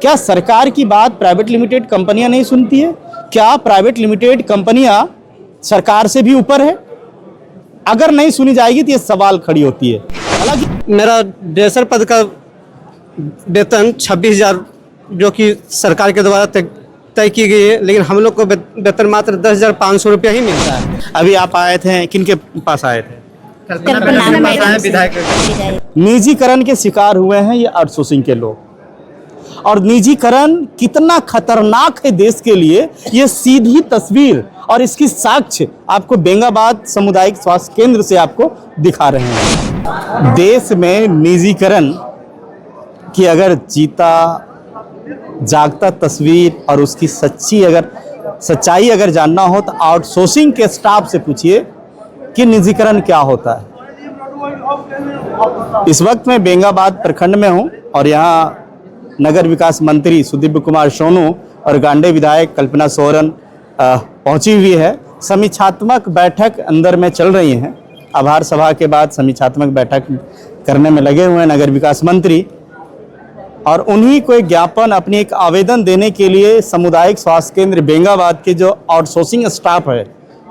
क्या सरकार की बात प्राइवेट लिमिटेड कंपनियां नहीं सुनती है? क्या प्राइवेट लिमिटेड कंपनियां सरकार से भी ऊपर है? अगर नहीं सुनी जाएगी तो ये सवाल खड़ी होती है। हालांकि मेरा ड्रेसर पद का वेतन 26,000 जो कि सरकार के द्वारा तय की गई है, लेकिन हम लोग को वेतन मात्र 10,500 रुपया ही मिलता है। अभी आप आए थे, किनके पास आए थे? विधायक। निजीकरण के शिकार हुए हैं ये आउटसोर्सिंग के लोग। और निजीकरण कितना खतरनाक है देश के लिए, ये सीधी तस्वीर और इसकी साक्ष्य आपको बेंगाबाद सामुदायिक स्वास्थ्य केंद्र से आपको दिखा रहे हैं। देश में निजीकरण की अगर जीता जागता तस्वीर और उसकी सच्चाई अगर जानना हो तो आउटसोर्सिंग के स्टाफ से पूछिए कि निजीकरण क्या होता है। इस वक्त मैं बेंगाबाद प्रखंड में हूं और यहाँ नगर विकास मंत्री सुदीप कुमार सोनू और गांडे विधायक कल्पना सोरेन पहुंची हुई है। समीक्षात्मक बैठक अंदर में चल रही है। आभार सभा के बाद समीक्षात्मक बैठक करने में लगे हुए हैं नगर विकास मंत्री, और उन्हीं को एक ज्ञापन, अपनी एक आवेदन देने के लिए सामुदायिक स्वास्थ्य केंद्र बेंगाबाद के जो आउटसोर्सिंग स्टाफ है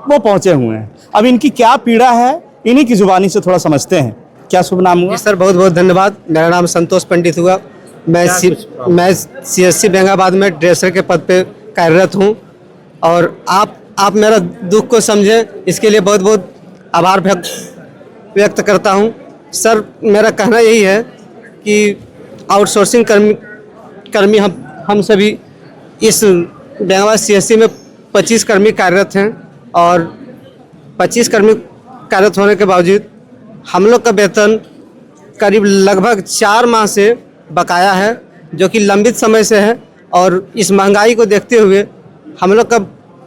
वो पहुंचे हुए हैं। अब इनकी क्या पीड़ा है इन्हीं की जुबानी से थोड़ा समझते हैं। क्या शुभ नाम हुआ? सर बहुत बहुत धन्यवाद। मेरा नाम संतोष पंडित हुआ। मैं CSC बेंगाबाद में ड्रेसर के पद पे कार्यरत हूँ, और आप मेरा दुख को समझें, इसके लिए बहुत बहुत आभार व्यक्त करता हूँ। सर मेरा कहना यही है कि आउटसोर्सिंग कर्मी हम सभी इस बेंगाबाद CSC में 25 कर्मी कार्यरत हैं, और 25 कर्मी कार्यरत होने के बावजूद हम लोग का वेतन करीब लगभग 4 माह से बकाया है, जो कि लंबित समय से है। और इस महंगाई को देखते हुए हम लोग का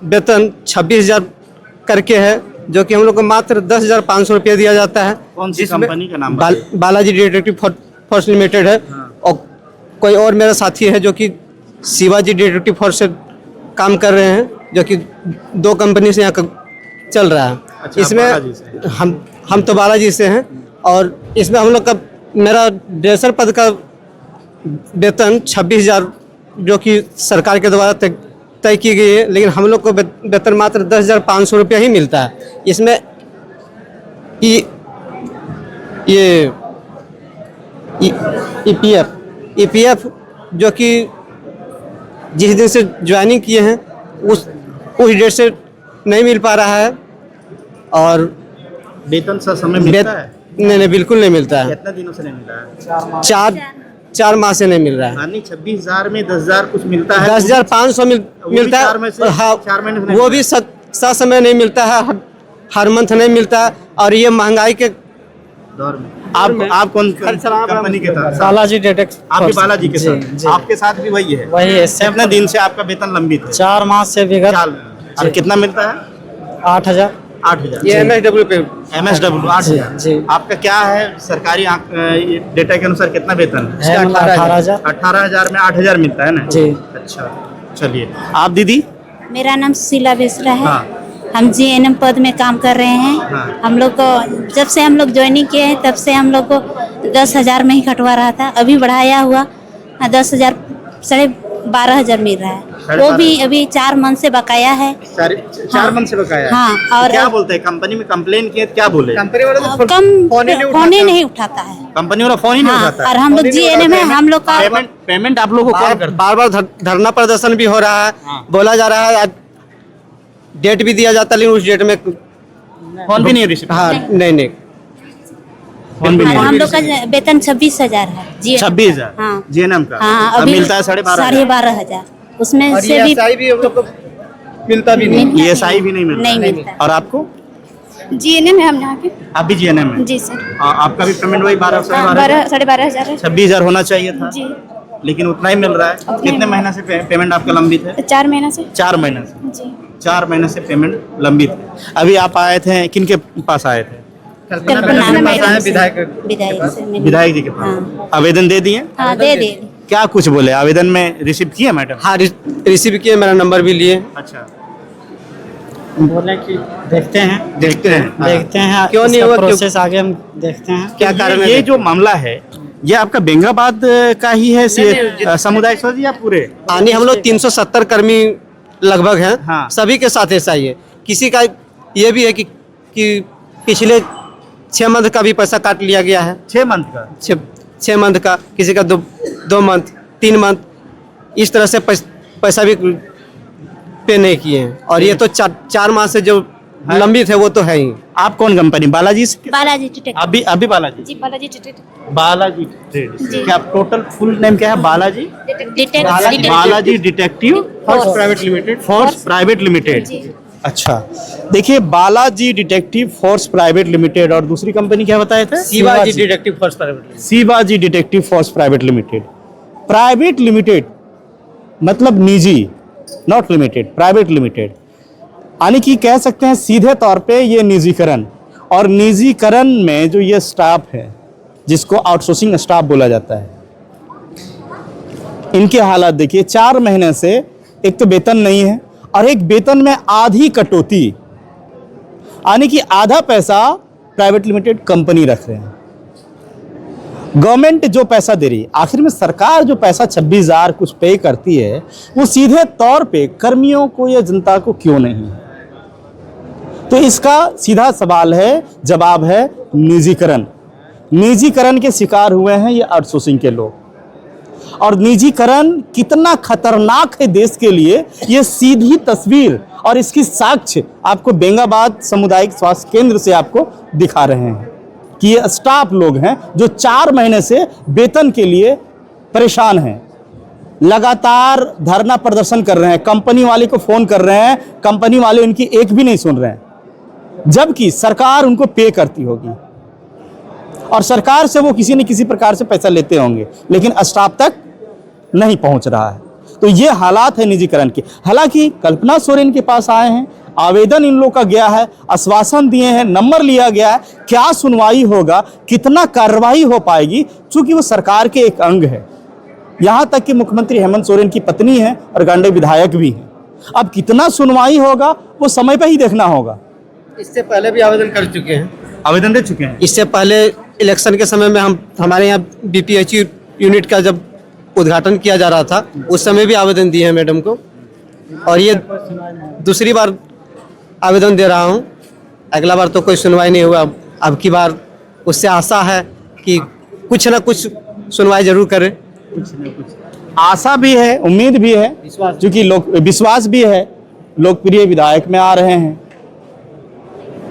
वेतन 26,000 करके है, जो कि हम लोग को मात्र 10,500 रुपया दिया जाता है। कौन सी कंपनी का नाम? बालाजी डिटेक्टिव फोर्स लिमिटेड है। हाँ। और कोई और मेरा साथी है जो कि शिवाजी डिटेक्टिव फोर्स से काम कर रहे हैं, जो कि 2 कंपनी से यहाँ का चल रहा है। अच्छा, इसमें हम तो बालाजी से हैं, और इसमें हम लोग का मेरा ड्रेसर पद का वेतन 26,000 जो कि सरकार के द्वारा तय की गई है, लेकिन हम लोग को वेतन मात्र 10,500 रुपया ही मिलता है। इसमें ये EPF जो कि जिस दिन से ज्वाइनिंग किए हैं उस डेट से नहीं मिल पा रहा है, और वेतन सा समय मिलता है? नहीं, बिल्कुल नहीं मिलता है। कितने दिनों से नहीं मिल रहा है? 4 माह से नहीं मिल रहा है। यानी 26,000 में 10,000 कुछ मिलता है। 10,500 मिलता है। हाँ, 4 महीने वो भी समय नहीं मिलता है, हर मंथ नहीं मिलता है। और ये महंगाई के दौर में आप कौन कंपनी के साथ? बालाजी डिटेक्टिव। आप भी बालाजी के साथ? आपके साथ भी वही है? वही है। कितने दिन से आपका वेतन लंबित है? 4 माह से विगत। और कितना मिलता है? 8,000। 8,000। ये MSW पे। MSW 8,000 जी। आपका क्या है सरकारी डेटा के अनुसार कितना वेतन है? 18,000। 18,000 में 8,000 मिलता है ना जी। अच्छा, चलिए। आप दीदी? मेरा नाम सुशीला बेसरा है। हाँ। हम GNM पद में काम कर रहे हैं। हाँ। हम लोग को जब से हम लोग ज्वाइनिंग किए हैं तब से हम लोग को 10,000 में ही कटवा रहा था। अभी बढ़ाया हुआ 10,000 12,500 मिल रहा है। वो भी अभी 4 मंथ से बकाया है। 4 मंथ से बकाया? हाँ। और क्या बोलते हैं? कंपनी में कंप्लेन किए क्या बोले? कंपनी वाला फोन ही नहीं उठाता है। कंपनी वाला फोन ही नहीं उठाता। और हम लोग GNM है, हम लोग का पेमेंट आप लोगों को कौन करता है? बार धरना प्रदर्शन भी हो रहा है। बोला जा रहा है, डेट भी दिया जाता है, लेकिन उस डेट में फोन भी नहीं रिसीव। हाँ, नहीं हम लोग का वेतन 26,000 है। 26,000 हाँ। GNM का? हाँ, अब अभी मिलता है 12,500। उसमें से भी मिलता भी नहीं। ESI भी नहीं मिलता। और आपको? GNM है हम यहाँ के। आप भी GNM है? जी सर। आपका भी पेमेंट वही 12,500 है। 26,000 होना चाहिए था जी, लेकिन उतना ही मिल रहा है। कितने महीने से पेमेंट आपका लंबित है? 4 महीने से। 4 महीने से? जी। 4 महीने से पेमेंट लंबित है। अभी आप आए थे, किनके पास आए थे? विधायक जी के पास। हाँ। आवेदन दे दिए? हाँ, दे दे। क्या कुछ बोले? आवेदन में रिसीव किए मैडम? हाँ, रिसीव किए, मेरा नंबर भी लिए। अच्छा, बोले कि देखते हैं हाँ। क्यों नहीं हुआ, प्रोसेस आगे हम देखते हैं। क्या कारण है? ये जो मामला है ये आपका बेंगाबाद का ही है समुदाय सोच या पूरे? आने हम लोग 370 कर्मी लगभग हैं। हाँ। सभी के साथ ऐसा ही है। किसी का ये भी है कि पिछले 6 मंथ का भी पैसा काट लिया गया है। 6 मंथ का? 6 मंथ का, किसी का 2 मंथ, 3 मंथ, इस तरह से पैसा भी पे नहीं किए हैं। और ये तो 4 माह से जो लंबित है वो तो है ही। आप कौन कंपनी? बालाजी से? बालाजी टिकट। अभी बालाजी? जी बालाजी टिकट। बालाजी ट्रेड। क्या टोटल फुल नेम क्या है? Balaji Balaji detective first private limited. Force private limited. अच्छा, देखिए Balaji detective force private limited और दूसरी कंपनी क्या बताए थे? Shivaji detective first private limited. Shivaji detective force private limited. Private limited मतलब निजी, नॉट लिमिटेड, प्राइवेट लिमिटेड, यानी कि कह सकते हैं सीधे तौर पे ये निजीकरण। और निजीकरण में जो ये स्टाफ है जिसको आउटसोर्सिंग स्टाफ बोला जाता है, इनके हालात देखिए। 4 महीने से एक तो वेतन नहीं है और एक वेतन में आधी कटौती, यानी कि आधा पैसा प्राइवेट लिमिटेड कंपनी रख रहे हैं। गवर्नमेंट जो पैसा दे रही है, आखिर में सरकार जो पैसा 26,000 कुछ पे करती है, वो सीधे तौर पे कर्मियों को या जनता को क्यों नहीं? तो इसका सीधा सवाल है, जवाब है निजीकरण। निजीकरण के शिकार हुए हैं ये आउटसोर्सिंग के लोग। और निजीकरण कितना खतरनाक है देश के लिए, ये सीधी तस्वीर और इसकी साक्ष्य आपको बेंगाबाद सामुदायिक स्वास्थ्य केंद्र से आपको दिखा रहे हैं कि ये स्टाफ लोग हैं जो 4 महीने से वेतन के लिए परेशान हैं। लगातार धरना प्रदर्शन कर रहे हैं, कंपनी वाले को फोन कर रहे हैं, कंपनी वाले उनकी एक भी नहीं सुन रहे हैं, जबकि सरकार उनको पे करती होगी और सरकार से वो किसी न किसी प्रकार से पैसा लेते होंगे, लेकिन स्टाफ तक नहीं पहुंच रहा है। तो ये हालात है निजीकरण के। हालांकि कल्पना सोरेन के पास आए हैं, आवेदन इन लोग का गया है, आश्वासन दिए हैं, नंबर लिया गया है, क्या सुनवाई होगा, कितना कार्रवाई हो पाएगी, चूंकि वो सरकार के एक अंग है। यहाँ तक कि मुख्यमंत्री हेमंत सोरेन की पत्नी है और गांडे विधायक भी हैं। अब कितना सुनवाई होगा वो समय पर ही देखना होगा। इससे पहले भी आवेदन कर चुके हैं। आवेदन दे चुके हैं? इससे पहले इलेक्शन के समय में हमारे यहाँ BPHU यूनिट का जब उद्घाटन किया जा रहा था, उस समय भी आवेदन दिए हैं मैडम को, और ये दूसरी बार आवेदन दे रहा हूँ। अगला बार तो कोई सुनवाई नहीं हुआ, अब की बार उससे आशा है कि कुछ ना कुछ सुनवाई जरूर करें। आशा भी है, उम्मीद भी है, क्योंकि लोग विश्वास भी है। लोकप्रिय विधायक में आ रहे हैं,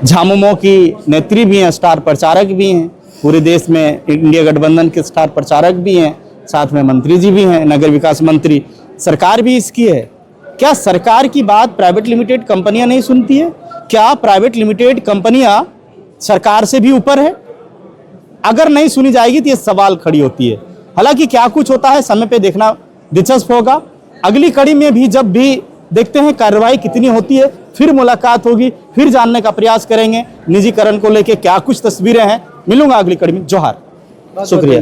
झामुमो की नेत्री भी हैं, स्टार प्रचारक भी हैं, पूरे देश में इंडिया गठबंधन के स्टार प्रचारक भी हैं, साथ में मंत्री जी भी हैं, नगर विकास मंत्री। सरकार भी इसकी है। क्या सरकार की बात प्राइवेट लिमिटेड कंपनियां नहीं सुनती है? क्या प्राइवेट लिमिटेड कंपनियां सरकार से भी ऊपर है? अगर नहीं सुनी जाएगी तो ये सवाल खड़ी होती है। हालांकि क्या कुछ होता है समय पे देखना दिलचस्प होगा। अगली कड़ी में भी जब भी देखते हैं कार्रवाई कितनी होती है, फिर मुलाकात होगी, फिर जानने का प्रयास करेंगे निजीकरण को लेके क्या कुछ तस्वीरें हैं। मिलूंगा अगली कड़ी में। जोहार, शुक्रिया।